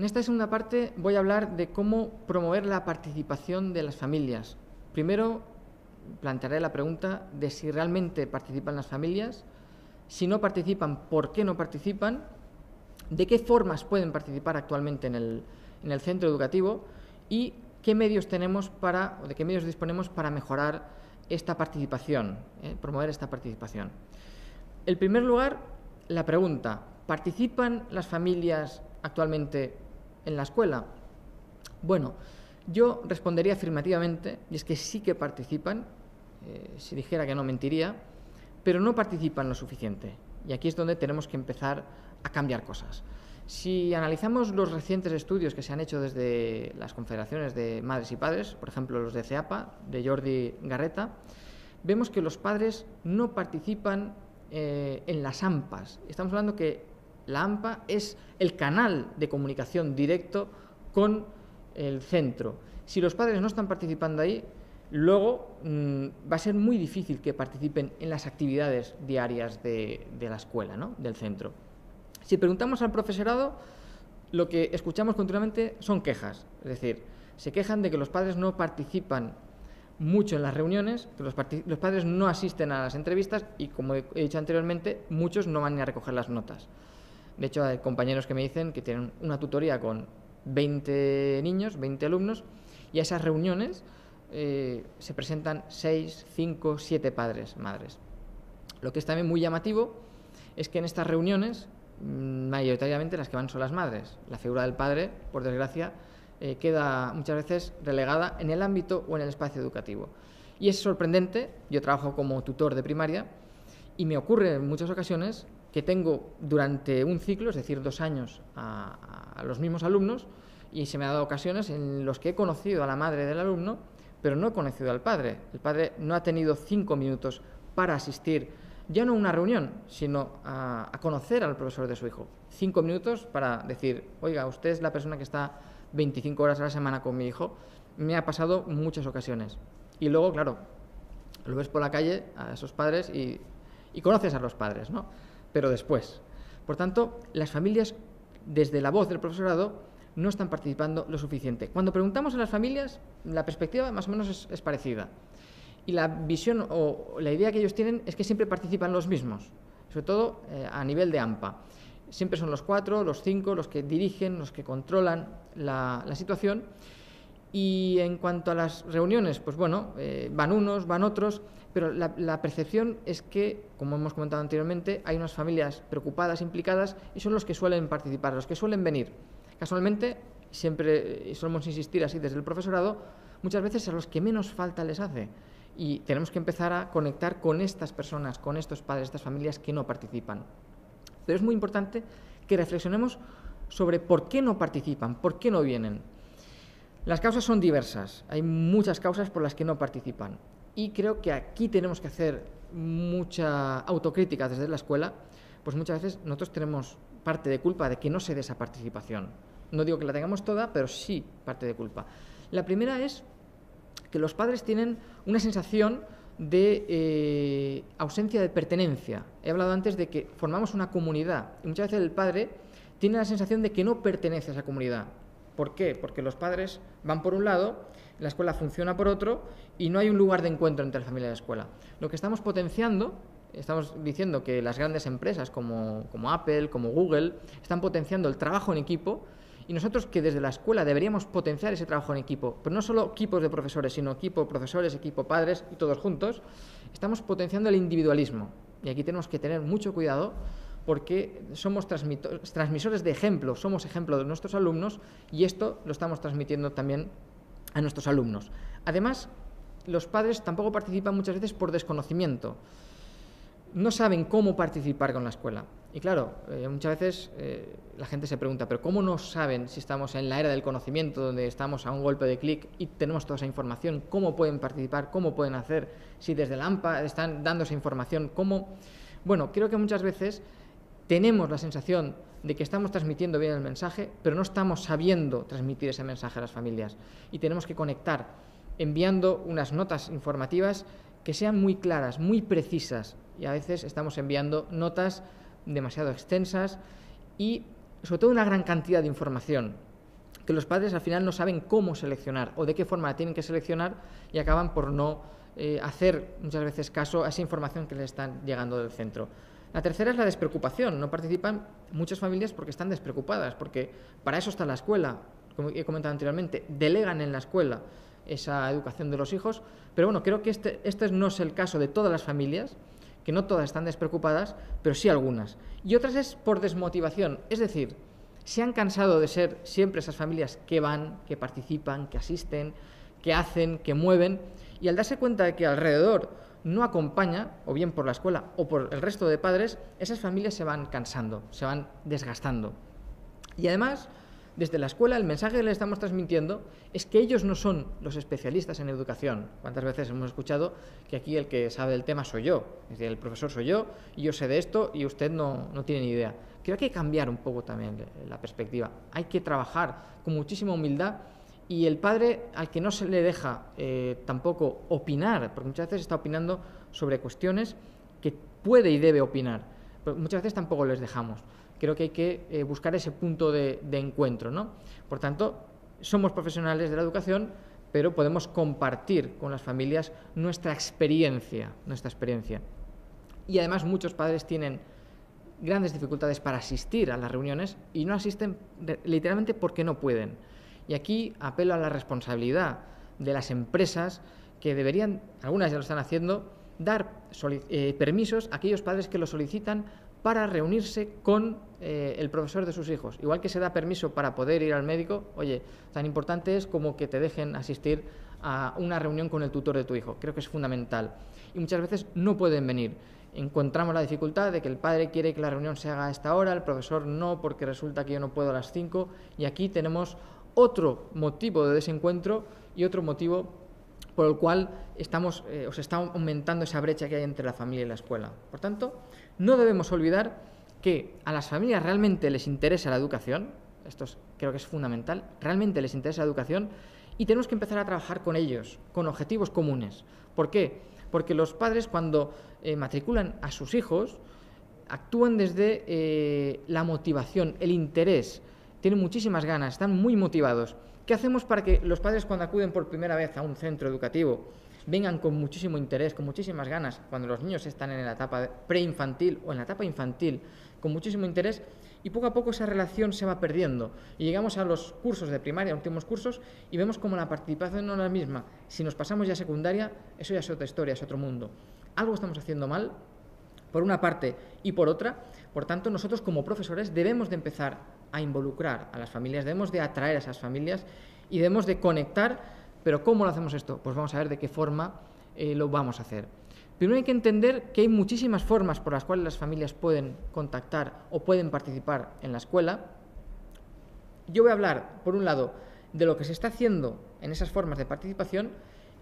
En esta segunda parte voy a hablar de cómo promover la participación de las familias. Primero plantearé la pregunta de si realmente participan las familias, si no participan, por qué no participan, de qué formas pueden participar actualmente en el centro educativo y qué medios tenemos o de qué medios disponemos para mejorar esta participación, promover esta participación. En primer lugar, la pregunta: ¿participan las familias actualmente en la escuela? Bueno, yo respondería afirmativamente, y es que sí que participan. Si dijera que no, mentiría, pero no participan lo suficiente. Y aquí es donde tenemos que empezar a cambiar cosas. Si analizamos los recientes estudios que se han hecho desde las confederaciones de madres y padres, por ejemplo los de CEAPA, de Jordi Garreta, vemos que los padres no participan en las AMPAs. Estamos hablando que la AMPA es el canal de comunicación directo con el centro. Si los padres no están participando ahí, luego va a ser muy difícil que participen en las actividades diarias de la escuela, ¿no?, del centro. Si preguntamos al profesorado, lo que escuchamos continuamente son quejas. Es decir, se quejan de que los padres no participan mucho en las reuniones, que los padres no asisten a las entrevistas y, como he dicho anteriormente, muchos no van ni a recoger las notas. De hecho, hay compañeros que me dicen que tienen una tutoría con 20 niños, 20 alumnos, y a esas reuniones se presentan 6, 5, 7 padres, madres. Lo que es también muy llamativo es que en estas reuniones, mayoritariamente las que van son las madres. La figura del padre, por desgracia, queda muchas veces relegada en el ámbito o en el espacio educativo. Y es sorprendente. Yo trabajo como tutor de primaria y me ocurre en muchas ocasiones que tengo durante un ciclo, es decir, 2 años, a los mismos alumnos, y se me ha dado ocasiones en los que he conocido a la madre del alumno, pero no he conocido al padre. El padre no ha tenido 5 minutos para asistir, ya no a una reunión, sino a conocer al profesor de su hijo. 5 minutos para decir: oiga, usted es la persona que está 25 horas a la semana con mi hijo. Me ha pasado muchas ocasiones. Y luego, claro, lo ves por la calle a esos padres y conoces a los padres, ¿no? Pero después. Por tanto, las familias, desde la voz del profesorado, no están participando lo suficiente. Cuando preguntamos a las familias, la perspectiva más o menos es parecida. Y la visión o la idea que ellos tienen es que siempre participan los mismos, sobre todo a nivel de AMPA. Siempre son los 4, los 5, los que dirigen, los que controlan la situación. Y en cuanto a las reuniones, pues bueno, van unos, van otros, pero la percepción es que, como hemos comentado anteriormente, hay unas familias preocupadas, implicadas, y son los que suelen participar, los que suelen venir. Casualmente, siempre solemos insistir así desde el profesorado, muchas veces a los que menos falta les hace. Y tenemos que empezar a conectar con estas personas, con estos padres, estas familias que no participan. Pero es muy importante que reflexionemos sobre por qué no participan, por qué no vienen. Las causas son diversas, hay muchas causas por las que no participan. Y creo que aquí tenemos que hacer mucha autocrítica desde la escuela, pues muchas veces nosotros tenemos parte de culpa de que no se dé esa participación. No digo que la tengamos toda, pero sí parte de culpa. La primera es que los padres tienen una sensación de ausencia de pertenencia. He hablado antes de que formamos una comunidad y muchas veces el padre tiene la sensación de que no pertenece a esa comunidad. ¿Por qué? Porque los padres van por un lado, la escuela funciona por otro y no hay un lugar de encuentro entre la familia y la escuela. Lo que estamos potenciando, estamos diciendo que las grandes empresas como Apple, como Google, están potenciando el trabajo en equipo, y nosotros, que desde la escuela deberíamos potenciar ese trabajo en equipo, pero no solo equipos de profesores, sino equipo profesores, equipo padres y todos juntos, estamos potenciando el individualismo. Y aquí tenemos que tener mucho cuidado, porque somos transmisores de ejemplo, somos ejemplo de nuestros alumnos, y esto lo estamos transmitiendo también a nuestros alumnos. Además, los padres tampoco participan muchas veces por desconocimiento. No saben cómo participar con la escuela. Y claro, muchas veces la gente se pregunta: ¿pero cómo no saben, si estamos en la era del conocimiento, donde estamos a un golpe de clic y tenemos toda esa información? ¿Cómo pueden participar? ¿Cómo pueden hacer? Si desde la AMPA están dando esa información, ¿cómo? Bueno, creo que muchas veces tenemos la sensación de que estamos transmitiendo bien el mensaje, pero no estamos sabiendo transmitir ese mensaje a las familias. Y tenemos que conectar, enviando unas notas informativas que sean muy claras, muy precisas. Y a veces estamos enviando notas demasiado extensas y, sobre todo, una gran cantidad de información. que los padres al final no saben cómo seleccionar o de qué forma la tienen que seleccionar y acaban por no hacer muchas veces caso a esa información que les están llegando del centro. La tercera es la despreocupación. No participan muchas familias porque están despreocupadas, porque para eso está la escuela, como he comentado anteriormente, delegan en la escuela esa educación de los hijos, pero bueno, creo que este no es el caso de todas las familias, que no todas están despreocupadas, pero sí algunas. Y otras es por desmotivación, es decir, se han cansado de ser siempre esas familias que van, que participan, que asisten, que hacen, que mueven, y al darse cuenta de que alrededor no acompaña, o bien por la escuela o por el resto de padres, esas familias se van cansando, se van desgastando. Y además, desde la escuela, el mensaje que les estamos transmitiendo es que ellos no son los especialistas en educación. ¿Cuántas veces hemos escuchado que aquí el que sabe del tema soy yo? Es decir, el profesor soy yo, y yo sé de esto y usted no tiene ni idea. Creo que hay que cambiar un poco también la perspectiva. Hay que trabajar con muchísima humildad, y el padre al que no se le deja tampoco opinar, porque muchas veces está opinando sobre cuestiones que puede y debe opinar, pero muchas veces tampoco les dejamos. Creo que hay que buscar ese punto de encuentro, ¿no? Por tanto, somos profesionales de la educación, pero podemos compartir con las familias nuestra experiencia. Y además muchos padres tienen grandes dificultades para asistir a las reuniones y no asisten literalmente porque no pueden. Y aquí apelo a la responsabilidad de las empresas, que deberían, algunas ya lo están haciendo, dar permisos a aquellos padres que lo solicitan para reunirse con el profesor de sus hijos. Igual que se da permiso para poder ir al médico, oye, tan importante es como que te dejen asistir a una reunión con el tutor de tu hijo. Creo que es fundamental. Y muchas veces no pueden venir. Encontramos la dificultad de que el padre quiere que la reunión se haga a esta hora, el profesor no, porque resulta que yo no puedo a las 5, y aquí tenemos otro motivo de desencuentro y otro motivo por el cual se está aumentando esa brecha que hay entre la familia y la escuela. Por tanto, no debemos olvidar que a las familias realmente les interesa la educación, creo que es fundamental, realmente les interesa la educación, y tenemos que empezar a trabajar con ellos, con objetivos comunes. ¿Por qué? Porque los padres, cuando matriculan a sus hijos, actúan desde la motivación, el interés, tienen muchísimas ganas, están muy motivados. ¿Qué hacemos para que los padres, cuando acuden por primera vez a un centro educativo, vengan con muchísimo interés, con muchísimas ganas, cuando los niños están en la etapa preinfantil o en la etapa infantil, con muchísimo interés, y poco a poco esa relación se va perdiendo? Y llegamos a los cursos de primaria, últimos cursos, y vemos como la participación no es la misma. Si nos pasamos ya a secundaria, eso ya es otra historia, es otro mundo. Algo estamos haciendo mal, por una parte y por otra. Por tanto, nosotros como profesores debemos de empezar a involucrar a las familias, debemos de atraer a esas familias y debemos de conectar. ¿Pero cómo lo hacemos esto? Pues vamos a ver de qué forma lo vamos a hacer. Primero hay que entender que hay muchísimas formas por las cuales las familias pueden contactar o pueden participar en la escuela. Yo voy a hablar, por un lado, de lo que se está haciendo en esas formas de participación,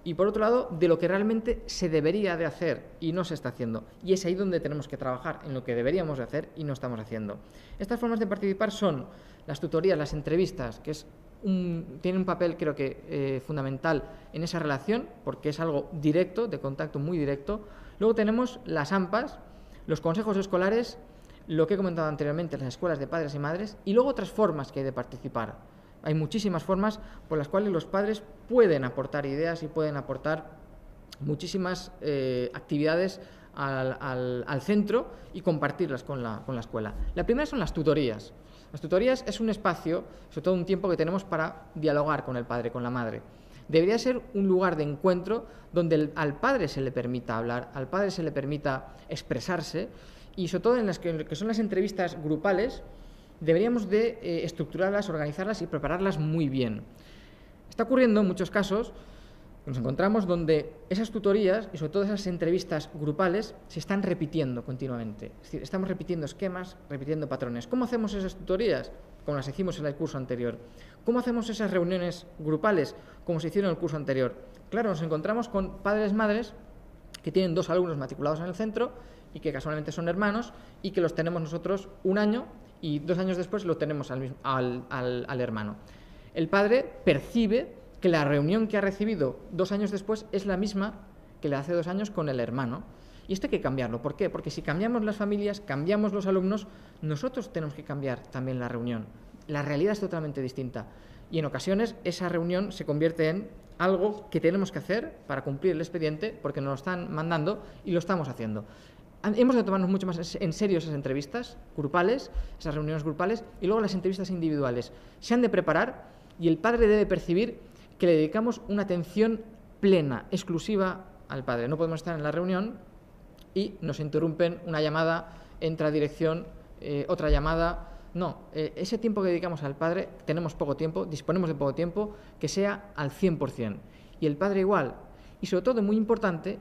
y por otro lado, de lo que realmente se debería de hacer y no se está haciendo. Y es ahí donde tenemos que trabajar, en lo que deberíamos de hacer y no estamos haciendo. Estas formas de participar son las tutorías, las entrevistas, que tienen un papel, creo que fundamental en esa relación, porque es algo directo, de contacto muy directo. Luego tenemos las AMPAs, los consejos escolares, lo que he comentado anteriormente, las escuelas de padres y madres, y luego otras formas que hay de participar. Hay muchísimas formas por las cuales los padres pueden aportar ideas y pueden aportar muchísimas actividades al centro y compartirlas con la escuela. La primera son las tutorías. Las tutorías es un espacio, sobre todo un tiempo que tenemos para dialogar con el padre, con la madre. Debería ser un lugar de encuentro donde al padre se le permita hablar, al padre se le permita expresarse, y sobre todo en las que son las entrevistas grupales, deberíamos de estructurarlas, organizarlas y prepararlas muy bien. Está ocurriendo en muchos casos que nos encontramos donde esas tutorías y sobre todo esas entrevistas grupales se están repitiendo continuamente. Es decir, estamos repitiendo esquemas, repitiendo patrones. ¿Cómo hacemos esas tutorías? Como las hicimos en el curso anterior. ¿Cómo hacemos esas reuniones grupales? Como se hicieron en el curso anterior. Claro, nos encontramos con padres, madres que tienen 2 alumnos matriculados en el centro y que casualmente son hermanos y que los tenemos nosotros un año y 2 años después lo tenemos al hermano. El padre percibe que la reunión que ha recibido 2 años después es la misma que le hace 2 años con el hermano. Y esto hay que cambiarlo. ¿Por qué? Porque si cambiamos las familias, cambiamos los alumnos, nosotros tenemos que cambiar también la reunión. La realidad es totalmente distinta. Y en ocasiones esa reunión se convierte en algo que tenemos que hacer para cumplir el expediente porque nos lo están mandando y lo estamos haciendo. Hemos de tomarnos mucho más en serio esas entrevistas grupales, esas reuniones grupales, y luego las entrevistas individuales. Se han de preparar y el padre debe percibir que le dedicamos una atención plena, exclusiva al padre. No podemos estar en la reunión y nos interrumpen una llamada, entra a dirección, otra llamada. No, ese tiempo que dedicamos al padre, tenemos poco tiempo, disponemos de poco tiempo, que sea al 100%. Y el padre igual. Y sobre todo, muy importante,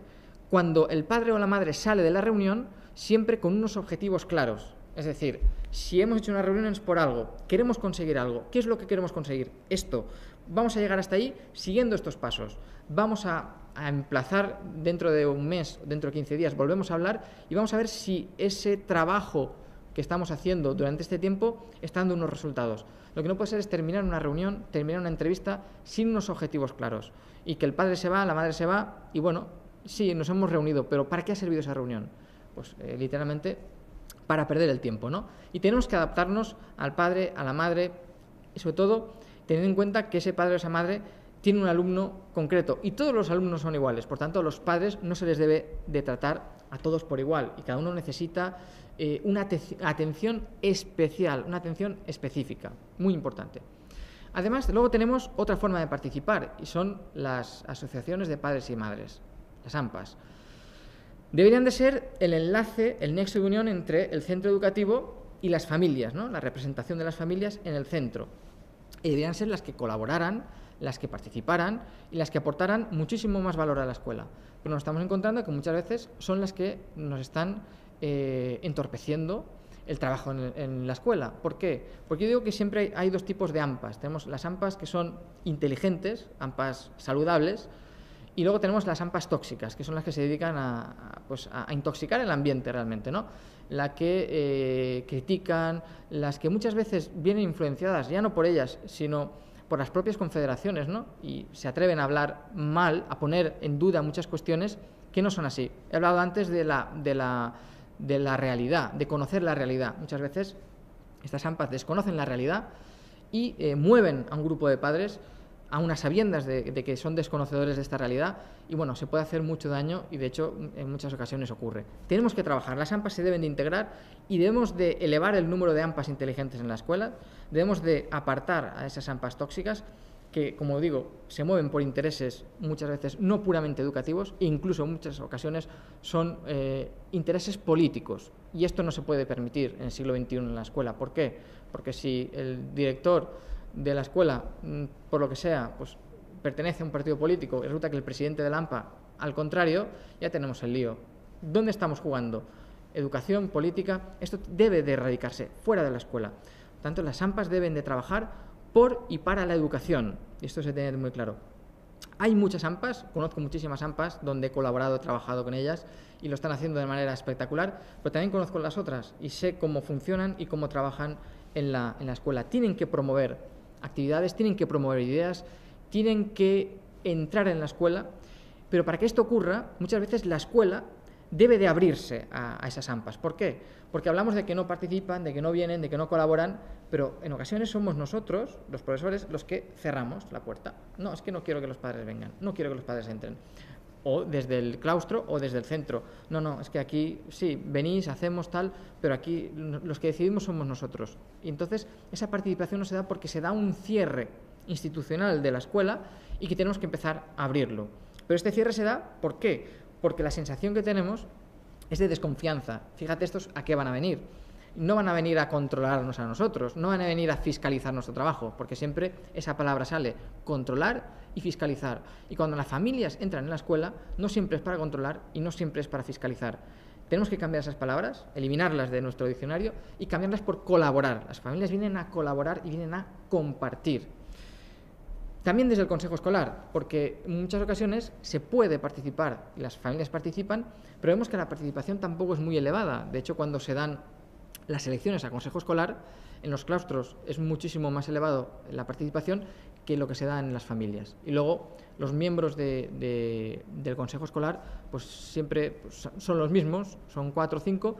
cuando el padre o la madre sale de la reunión, siempre con unos objetivos claros. Es decir, si hemos hecho una reunión es por algo, queremos conseguir algo. ¿Qué es lo que queremos conseguir? Esto. Vamos a llegar hasta ahí siguiendo estos pasos. Vamos a emplazar dentro de un mes, dentro de 15 días, volvemos a hablar y vamos a ver si ese trabajo que estamos haciendo durante este tiempo está dando unos resultados. Lo que no puede ser es terminar una reunión, terminar una entrevista sin unos objetivos claros. Y que el padre se va, la madre se va y bueno, sí, nos hemos reunido, pero ¿para qué ha servido esa reunión? Pues literalmente para perder el tiempo, ¿no? Y tenemos que adaptarnos al padre, a la madre y sobre todo teniendo en cuenta que ese padre o esa madre tiene un alumno concreto y todos los alumnos son iguales, por tanto a los padres no se les debe de tratar a todos por igual y cada uno necesita una atención especial, una atención específica, muy importante. Además, luego tenemos otra forma de participar y son las asociaciones de padres y madres, las AMPAs. Deberían de ser el enlace, el nexo de unión entre el centro educativo y las familias, ¿no? La representación de las familias en el centro. Y deberían ser las que colaboraran, las que participaran y las que aportaran muchísimo más valor a la escuela. Pero nos estamos encontrando que muchas veces son las que nos están entorpeciendo el trabajo en la escuela. ¿Por qué? Porque yo digo que siempre hay dos tipos de AMPAs. Tenemos las AMPAs que son inteligentes, AMPAs saludables, y luego tenemos las AMPAs tóxicas, que son las que se dedican a intoxicar el ambiente realmente, ¿no? Las que critican, las que muchas veces vienen influenciadas, ya no por ellas, sino por las propias confederaciones, ¿no? Y se atreven a hablar mal, a poner en duda muchas cuestiones que no son así. He hablado antes de la realidad, de conocer la realidad. Muchas veces estas AMPAs desconocen la realidad y mueven a un grupo de padres a unas sabiendas de que son desconocedores de esta realidad y bueno, se puede hacer mucho daño y de hecho en muchas ocasiones ocurre. Tenemos que trabajar, las AMPAs se deben de integrar y debemos de elevar el número de AMPAs inteligentes en la escuela, debemos de apartar a esas AMPAs tóxicas que, como digo, se mueven por intereses muchas veces no puramente educativos e incluso en muchas ocasiones son intereses políticos y esto no se puede permitir en el siglo XXI en la escuela. ¿Por qué? Porque si el director de la escuela, por lo que sea, pues pertenece a un partido político y resulta que el presidente de la AMPA, al contrario, ya tenemos el lío. ¿Dónde estamos jugando? Educación, política, esto debe de erradicarse fuera de la escuela. Por tanto, las AMPAs deben de trabajar por y para la educación, y esto se tiene muy claro. Hay muchas AMPAs, conozco muchísimas AMPAs donde he colaborado, he trabajado con ellas y lo están haciendo de manera espectacular, pero también conozco las otras y sé cómo funcionan y cómo trabajan en la escuela. Tienen que promover actividades, tienen que promover ideas, tienen que entrar en la escuela, pero para que esto ocurra, muchas veces la escuela debe de abrirse a esas AMPAs. ¿Por qué? Porque hablamos de que no participan, de que no vienen, de que no colaboran, pero en ocasiones somos nosotros, los profesores, los que cerramos la puerta. No, es que no quiero que los padres vengan, no quiero que los padres entren. O desde el claustro o desde el centro. No, es que aquí sí, venís, hacemos tal, pero aquí los que decidimos somos nosotros. Y entonces esa participación no se da porque se da un cierre institucional de la escuela y que tenemos que empezar a abrirlo. Pero este cierre se da, ¿por qué? Porque la sensación que tenemos es de desconfianza. Fíjate estos a qué van a venir. No van a venir a controlarnos a nosotros, no van a venir a fiscalizar nuestro trabajo, porque siempre esa palabra sale, controlar y fiscalizar. Y cuando las familias entran en la escuela, no siempre es para controlar y no siempre es para fiscalizar. Tenemos que cambiar esas palabras, eliminarlas de nuestro diccionario y cambiarlas por colaborar. Las familias vienen a colaborar y vienen a compartir. También desde el consejo escolar, porque en muchas ocasiones se puede participar y las familias participan, pero vemos que la participación tampoco es muy elevada. De hecho, cuando se dan las elecciones a consejo escolar, en los claustros es muchísimo más elevado la participación que lo que se da en las familias. Y luego los miembros del consejo escolar pues siempre son los mismos, son 4 o 5,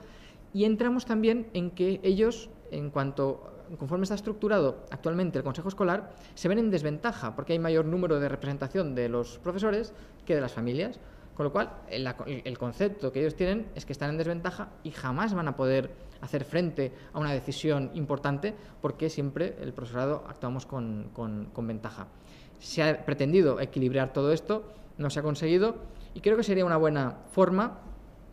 y entramos también en que ellos, en cuanto conforme está estructurado actualmente el Consejo Escolar, se ven en desventaja porque hay mayor número de representación de los profesores que de las familias. Con lo cual, el concepto que ellos tienen es que están en desventaja y jamás van a poder hacer frente a una decisión importante porque siempre el profesorado actuamos con ventaja. Se ha pretendido equilibrar todo esto, no se ha conseguido y creo que sería una buena forma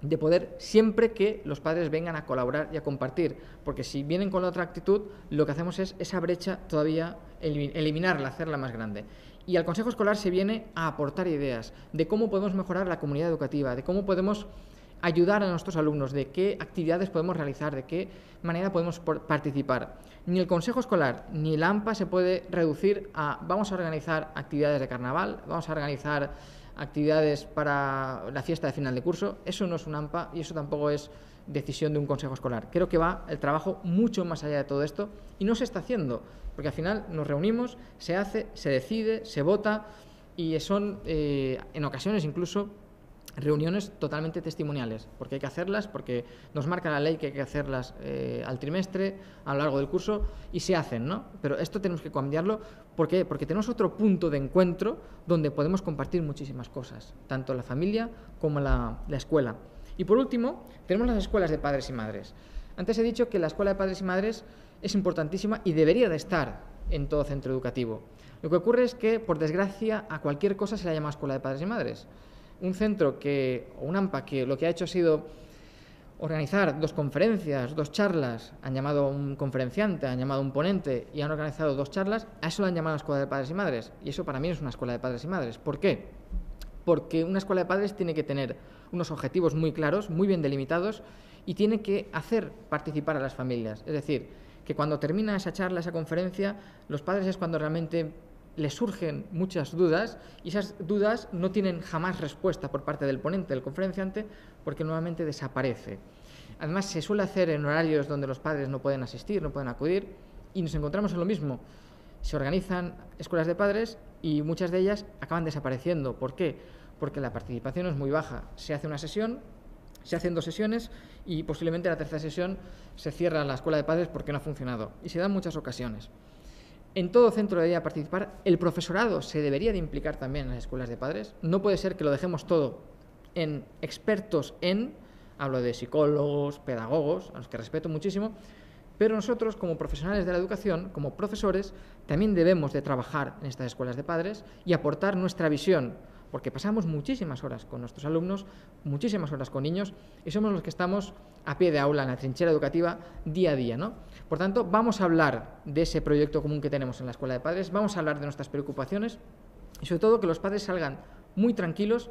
de poder, siempre que los padres vengan a colaborar y a compartir, porque si vienen con otra actitud, lo que hacemos es esa brecha todavía eliminarla, hacerla más grande. Y al Consejo Escolar se viene a aportar ideas de cómo podemos mejorar la comunidad educativa, de cómo podemos ayudar a nuestros alumnos, de qué actividades podemos realizar, de qué manera podemos participar. Ni el Consejo Escolar ni la AMPA se puede reducir a vamos a organizar actividades de carnaval, vamos a organizar actividades para la fiesta de final de curso. Eso no es un AMPA y eso tampoco es decisión de un Consejo Escolar. Creo que va el trabajo mucho más allá de todo esto y no se está haciendo, porque al final nos reunimos, se hace, se decide, se vota y son en ocasiones incluso reuniones totalmente testimoniales, porque hay que hacerlas, porque nos marca la ley que hay que hacerlas al trimestre, a lo largo del curso, y se hacen, ¿no? Pero esto tenemos que cambiarlo. ¿Por qué? Porque tenemos otro punto de encuentro donde podemos compartir muchísimas cosas, tanto la familia como la escuela. Y por último, tenemos las escuelas de padres y madres. Antes he dicho que la escuela de padres y madres es importantísima y debería de estar en todo centro educativo. Lo que ocurre es que, por desgracia, a cualquier cosa se le llama escuela de padres y madres. Un centro o un AMPA que lo que ha hecho ha sido organizar 2 conferencias, 2 charlas, han llamado a un conferenciante, han llamado a un ponente y han organizado 2 charlas, a eso lo han llamado escuela de padres y madres. Y eso para mí es una escuela de padres y madres. ¿Por qué? Porque una escuela de padres tiene que tener unos objetivos muy claros, muy bien delimitados y tiene que hacer participar a las familias. Es decir, que cuando termina esa charla, esa conferencia, los padres es cuando realmente les surgen muchas dudas y esas dudas no tienen jamás respuesta por parte del ponente, del conferenciante, porque nuevamente desaparece. Además, se suele hacer en horarios donde los padres no pueden asistir, no pueden acudir y nos encontramos en lo mismo. Se organizan escuelas de padres y muchas de ellas acaban desapareciendo. ¿Por qué? Porque la participación es muy baja. Se hace una sesión, se hacen 2 sesiones y posiblemente la tercera sesión se cierra la escuela de padres porque no ha funcionado. Y se dan muchas ocasiones. En todo centro debería participar, el profesorado se debería de implicar también en las escuelas de padres. No puede ser que lo dejemos todo en expertos hablo de psicólogos, pedagogos, a los que respeto muchísimo, pero nosotros como profesionales de la educación, como profesores, también debemos de trabajar en estas escuelas de padres y aportar nuestra visión, porque pasamos muchísimas horas con nuestros alumnos, muchísimas horas con niños y somos los que estamos a pie de aula en la trinchera educativa día a día, ¿no? Por tanto, vamos a hablar de ese proyecto común que tenemos en la escuela de padres, vamos a hablar de nuestras preocupaciones y sobre todo que los padres salgan muy tranquilos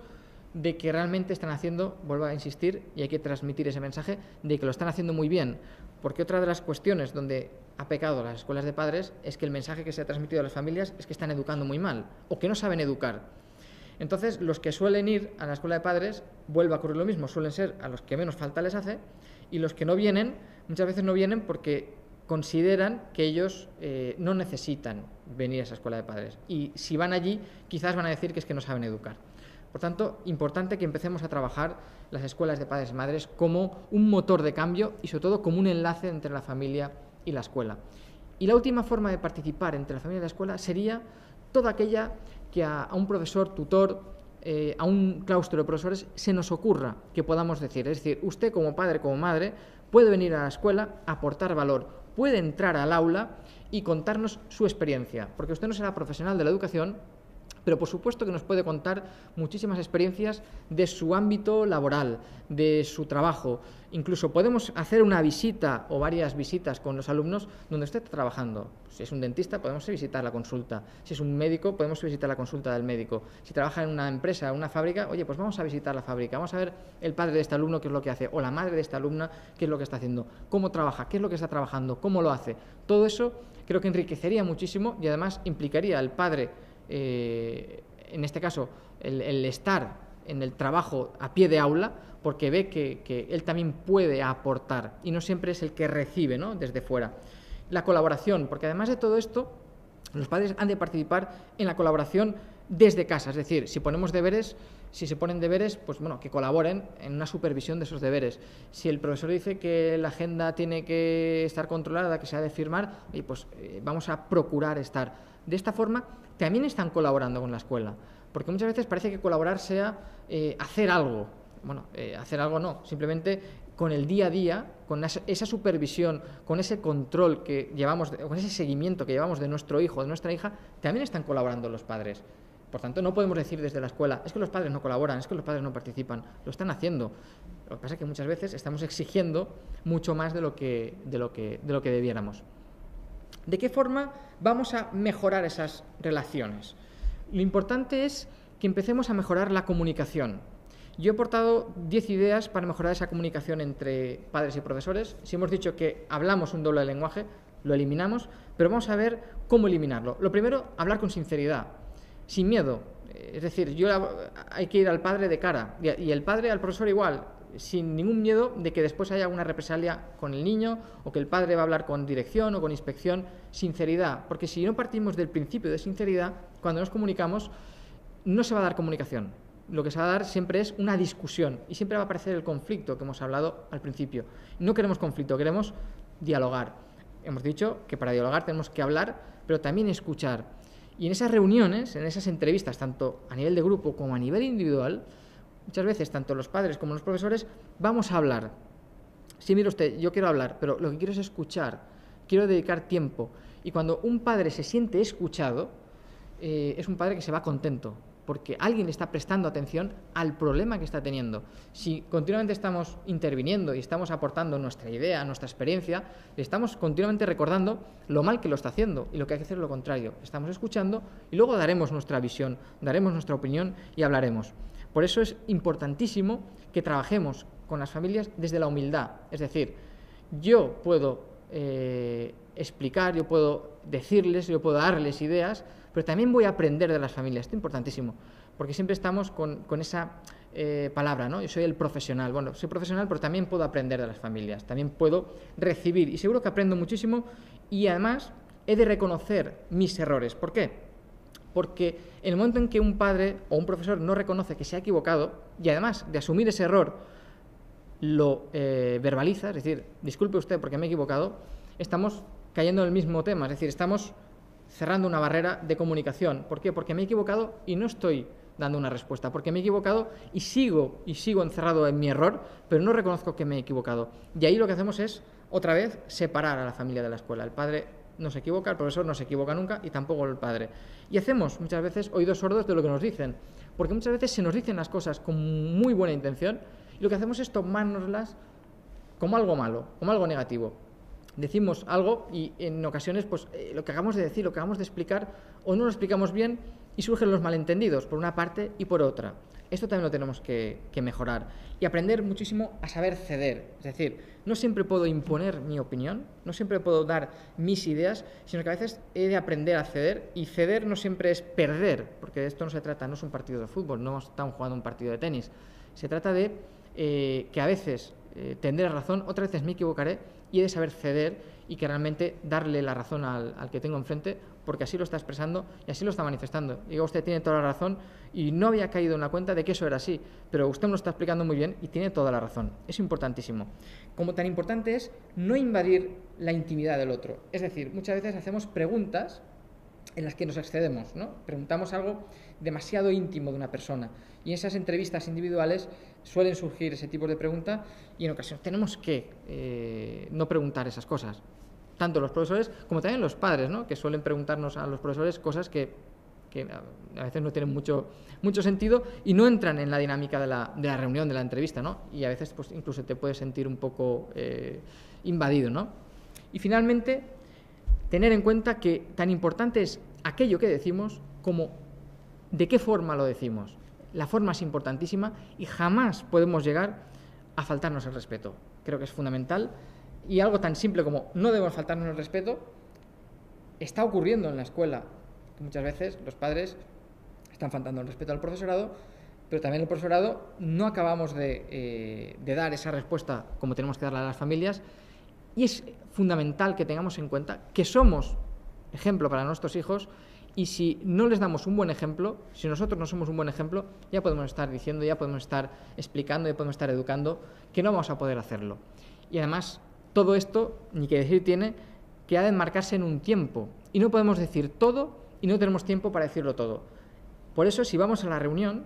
de que realmente están haciendo, vuelvo a insistir, y hay que transmitir ese mensaje, de que lo están haciendo muy bien, porque otra de las cuestiones donde ha pecado las escuelas de padres es que el mensaje que se ha transmitido a las familias es que están educando muy mal o que no saben educar. Entonces, los que suelen ir a la escuela de padres, vuelve a ocurrir lo mismo, suelen ser a los que menos falta les hace, y los que no vienen, muchas veces no vienen porque consideran que ellos no necesitan venir a esa escuela de padres. Y si van allí, quizás van a decir que es que no saben educar. Por tanto, importante que empecemos a trabajar las escuelas de padres y madres como un motor de cambio y sobre todo como un enlace entre la familia y la escuela. Y la última forma de participar entre la familia y la escuela sería toda aquella que a un profesor, tutor, a un claustro de profesores se nos ocurra que podamos decir. Es decir, usted como padre, como madre, puede venir a la escuela, aportar valor, puede entrar al aula y contarnos su experiencia, porque usted no será profesional de la educación, pero por supuesto que nos puede contar muchísimas experiencias de su ámbito laboral, de su trabajo. Incluso podemos hacer una visita o varias visitas con los alumnos donde usted está trabajando. Si es un dentista, podemos visitar la consulta. Si es un médico, podemos visitar la consulta del médico. Si trabaja en una empresa, en una fábrica, oye, pues vamos a visitar la fábrica, vamos a ver el padre de este alumno qué es lo que hace, o la madre de esta alumna qué es lo que está haciendo, cómo trabaja, qué es lo que está trabajando, cómo lo hace. Todo eso creo que enriquecería muchísimo y además implicaría al padre, en este caso, el estar en el trabajo a pie de aula, porque ve que él también puede aportar y no siempre es el que recibe, ¿no?, desde fuera. La colaboración, porque además de todo esto, los padres han de participar en la colaboración desde casa, es decir, si se ponen deberes, pues bueno, que colaboren en una supervisión de esos deberes. Si el profesor dice que la agenda tiene que estar controlada, que se ha de firmar, pues vamos a procurar estar. De esta forma, también están colaborando con la escuela, porque muchas veces parece que colaborar sea hacer algo. Bueno, hacer algo no, simplemente con el día a día, con esa supervisión, con ese control que llevamos, con ese seguimiento que llevamos de nuestro hijo, de nuestra hija, también están colaborando los padres. Por tanto, no podemos decir desde la escuela, es que los padres no colaboran, es que los padres no participan, lo están haciendo. Lo que pasa es que muchas veces estamos exigiendo mucho más de lo que debiéramos. ¿De qué forma vamos a mejorar esas relaciones? Lo importante es que empecemos a mejorar la comunicación. Yo he aportado 10 ideas para mejorar esa comunicación entre padres y profesores. Si hemos dicho que hablamos un doble lenguaje, lo eliminamos, pero vamos a ver cómo eliminarlo. Lo primero, hablar con sinceridad, sin miedo. Es decir, hay que ir al padre de cara y el padre al profesor igual, sin ningún miedo de que después haya alguna represalia con el niño o que el padre va a hablar con dirección o con inspección. Sinceridad, porque si no partimos del principio de sinceridad, cuando nos comunicamos no se va a dar comunicación. Lo que se va a dar siempre es una discusión y siempre va a aparecer el conflicto que hemos hablado al principio. No queremos conflicto, queremos dialogar. Hemos dicho que para dialogar tenemos que hablar, pero también escuchar. Y en esas reuniones, en esas entrevistas, tanto a nivel de grupo como a nivel individual, muchas veces, tanto los padres como los profesores, vamos a hablar. Sí, mire usted, yo quiero hablar, pero lo que quiero es escuchar, quiero dedicar tiempo. Y cuando un padre se siente escuchado, es un padre que se va contento, porque alguien le está prestando atención al problema que está teniendo. Si continuamente estamos interviniendo y estamos aportando nuestra idea, nuestra experiencia, le estamos continuamente recordando lo mal que lo está haciendo y lo que hay que hacer es lo contrario. Estamos escuchando y luego daremos nuestra visión, daremos nuestra opinión y hablaremos. Por eso es importantísimo que trabajemos con las familias desde la humildad. Es decir, yo puedo explicar, yo puedo decirles, yo puedo darles ideas, pero también voy a aprender de las familias. Esto es importantísimo, porque siempre estamos con esa palabra, ¿no? Yo soy el profesional. Bueno, soy profesional, pero también puedo aprender de las familias, también puedo recibir, y seguro que aprendo muchísimo, y además he de reconocer mis errores. ¿Por qué? Porque en el momento en que un padre o un profesor no reconoce que se ha equivocado, y además de asumir ese error, lo verbaliza, es decir, disculpe usted porque me he equivocado, estamos cayendo en el mismo tema, es decir, estamos cerrando una barrera de comunicación. ¿Por qué? Porque me he equivocado y no estoy dando una respuesta, porque me he equivocado y sigo encerrado en mi error, pero no reconozco que me he equivocado. Y ahí lo que hacemos es, otra vez, separar a la familia de la escuela. El padre no se equivoca, el profesor no se equivoca nunca y tampoco el padre. Y hacemos muchas veces oídos sordos de lo que nos dicen, porque muchas veces se nos dicen las cosas con muy buena intención y lo que hacemos es tomárnoslas como algo malo, como algo negativo. Decimos algo y en ocasiones pues lo que acabamos de decir, lo que acabamos de explicar, o no lo explicamos bien y surgen los malentendidos por una parte y por otra. Esto también lo tenemos que mejorar y aprender muchísimo a saber ceder. Es decir, no siempre puedo imponer mi opinión, no siempre puedo dar mis ideas, sino que a veces he de aprender a ceder, y ceder no siempre es perder, porque de esto no se trata, no es un partido de fútbol, no estamos jugando un partido de tenis. Se trata de que a veces tendré razón, otras veces me equivocaré, y he de saber ceder y que realmente darle la razón al que tengo enfrente, porque así lo está expresando y así lo está manifestando. Diga, usted tiene toda la razón y no había caído en la cuenta de que eso era así, pero usted me lo está explicando muy bien y tiene toda la razón. Es importantísimo. Como tan importante es no invadir la intimidad del otro. Es decir, muchas veces hacemos preguntas en las que nos excedemos, ¿no? Preguntamos algo demasiado íntimo de una persona y en esas entrevistas individuales suelen surgir ese tipo de preguntas y en ocasiones tenemos que no preguntar esas cosas, tanto los profesores como también los padres, ¿no? Que suelen preguntarnos a los profesores cosas que a veces no tienen mucho sentido y no entran en la dinámica de la reunión, de la entrevista, ¿no? Y a veces pues incluso te puedes sentir un poco invadido, ¿no? Y finalmente, tener en cuenta que tan importante es aquello que decimos como de qué forma lo decimos. La forma es importantísima y jamás podemos llegar a faltarnos el respeto. Creo que es fundamental, y algo tan simple como no debemos faltarnos el respeto está ocurriendo en la escuela. Muchas veces los padres están faltando el respeto al profesorado, pero también el profesorado no acabamos de dar esa respuesta como tenemos que darla a las familias, y es fundamental que tengamos en cuenta que somos ejemplo para nuestros hijos Y si no les damos un buen ejemplo, si nosotros no somos un buen ejemplo, ya podemos estar diciendo, ya podemos estar explicando, ya podemos estar educando, que no vamos a poder hacerlo. Y además, todo esto, ni que decir tiene, que ha de enmarcarse en un tiempo. Y no podemos decir todo y no tenemos tiempo para decirlo todo. Por eso, si vamos a una reunión,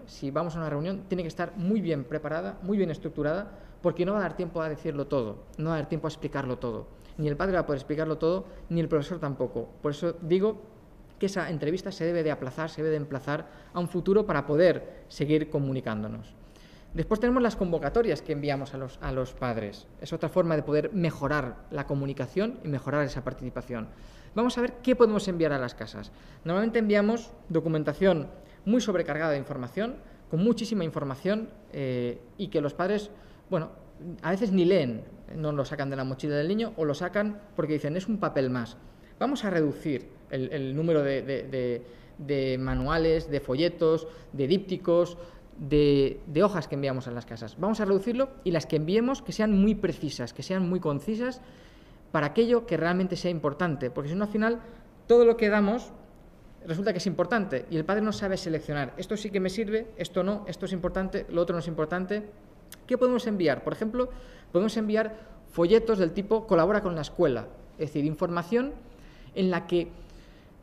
tiene que estar muy bien preparada, muy bien estructurada, porque no va a dar tiempo a decirlo todo, no va a dar tiempo a explicarlo todo. Ni el padre va a poder explicarlo todo, ni el profesor tampoco. Por eso digo que esa entrevista se debe de aplazar, se debe de emplazar a un futuro para poder seguir comunicándonos. Después tenemos las convocatorias que enviamos a los padres. Es otra forma de poder mejorar la comunicación y mejorar esa participación. Vamos a ver qué podemos enviar a las casas. Normalmente enviamos documentación muy sobrecargada de información, con muchísima información y que los padres, bueno, a veces ni leen, no lo sacan de la mochila del niño o lo sacan porque dicen es un papel más. Vamos a reducir el número de manuales, de folletos, de dípticos, de hojas que enviamos a las casas. Vamos a reducirlo y las que enviemos que sean muy precisas, que sean muy concisas para aquello que realmente sea importante, porque si no al final todo lo que damos resulta que es importante y el padre no sabe seleccionar. Esto sí que me sirve, esto no, esto es importante, lo otro no es importante. ¿Qué podemos enviar? Por ejemplo, podemos enviar folletos del tipo colabora con la escuela, es decir, información en la que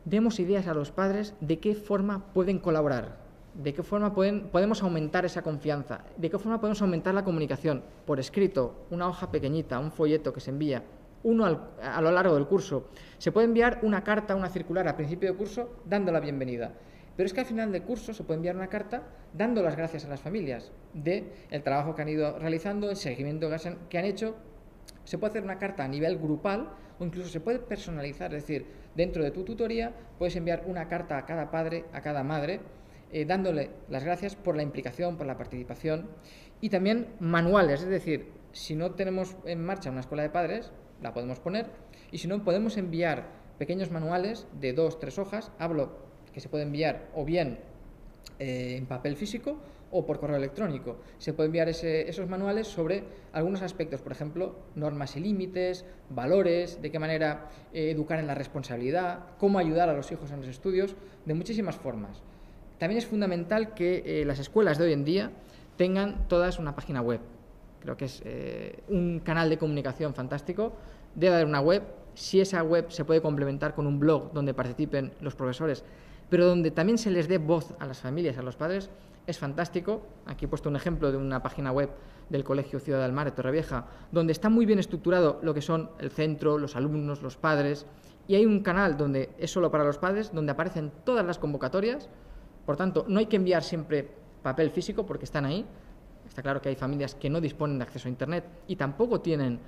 demos ideas a los padres de qué forma pueden colaborar, de qué forma podemos aumentar esa confianza, de qué forma podemos aumentar la comunicación por escrito, una hoja pequeñita, un folleto que se envía, uno a lo largo del curso. Se puede enviar una carta, una circular al principio del curso dando la bienvenida. Pero es que al final del curso se puede enviar una carta dando las gracias a las familias del trabajo que han ido realizando, el seguimiento que han hecho. Se puede hacer una carta a nivel grupal o incluso se puede personalizar, es decir, dentro de tu tutoría puedes enviar una carta a cada padre, a cada madre, dándole las gracias por la implicación, por la participación y también manuales, es decir, si no tenemos en marcha una escuela de padres, la podemos poner y si no podemos enviar pequeños manuales de 2-3 hojas, hablo que se puede enviar o bien en papel físico o por correo electrónico. Se puede enviar esos manuales sobre algunos aspectos, por ejemplo, normas y límites, valores, de qué manera educar en la responsabilidad, cómo ayudar a los hijos en los estudios, de muchísimas formas. También es fundamental que las escuelas de hoy en día tengan todas una página web. Creo que es un canal de comunicación fantástico. Debe haber una web. Si esa web se puede complementar con un blog donde participen los profesores, pero donde también se les dé voz a las familias, a los padres, es fantástico. Aquí he puesto un ejemplo de una página web del Colegio Ciudad del Mar de Torrevieja, donde está muy bien estructurado lo que son el centro, los alumnos, los padres, y hay un canal donde es solo para los padres, donde aparecen todas las convocatorias. Por tanto, no hay que enviar siempre papel físico porque están ahí. Está claro que hay familias que no disponen de acceso a Internet y tampoco tienen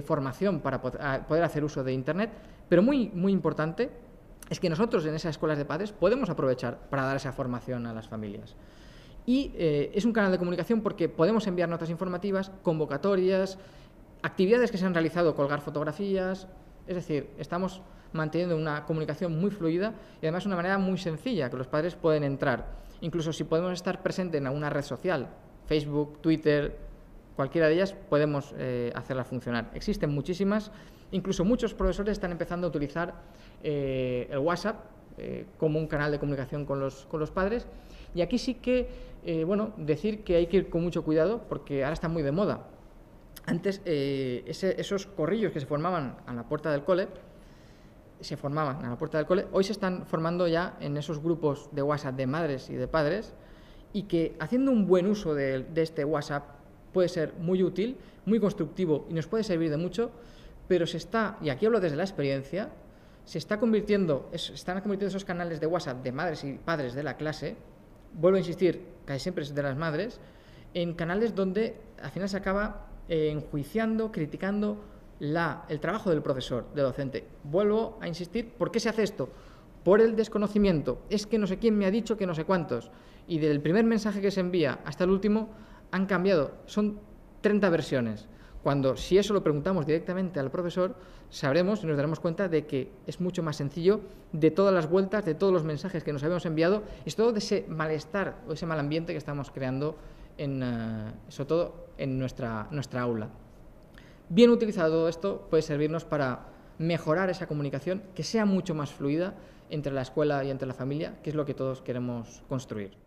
formación para poder hacer uso de Internet, pero muy, muy importante es que nosotros en esas escuelas de padres podemos aprovechar para dar esa formación a las familias. Y es un canal de comunicación porque podemos enviar notas informativas, convocatorias, actividades que se han realizado, colgar fotografías, es decir, estamos manteniendo una comunicación muy fluida y además de una manera muy sencilla que los padres pueden entrar. Incluso si podemos estar presentes en alguna red social, Facebook, Twitter, cualquiera de ellas podemos hacerla funcionar. Existen muchísimas, incluso muchos profesores están empezando a utilizar el WhatsApp como un canal de comunicación con los padres. Y aquí sí que, decir que hay que ir con mucho cuidado porque ahora está muy de moda. Antes esos corrillos que se formaban a la puerta del cole, hoy se están formando ya en esos grupos de WhatsApp de madres y de padres y que haciendo un buen uso de este WhatsApp puede ser muy útil, muy constructivo y nos puede servir de mucho, pero y aquí hablo desde la experiencia, están convirtiendo esos canales de WhatsApp de madres y padres de la clase, vuelvo a insistir, casi siempre es de las madres, en canales donde al final se acaba enjuiciando, criticando el trabajo del profesor, del docente. Vuelvo a insistir, ¿por qué se hace esto? Por el desconocimiento. Es que no sé quién me ha dicho que no sé cuántos. Y del primer mensaje que se envía hasta el último han cambiado. Son 30 versiones. Cuando si eso lo preguntamos directamente al profesor, sabremos y nos daremos cuenta de que es mucho más sencillo de todas las vueltas, de todos los mensajes que nos habíamos enviado y sobre todo de ese malestar o ese mal ambiente que estamos creando sobre todo en nuestra aula. Bien utilizado todo esto puede servirnos para mejorar esa comunicación, que sea mucho más fluida entre la escuela y entre la familia, que es lo que todos queremos construir.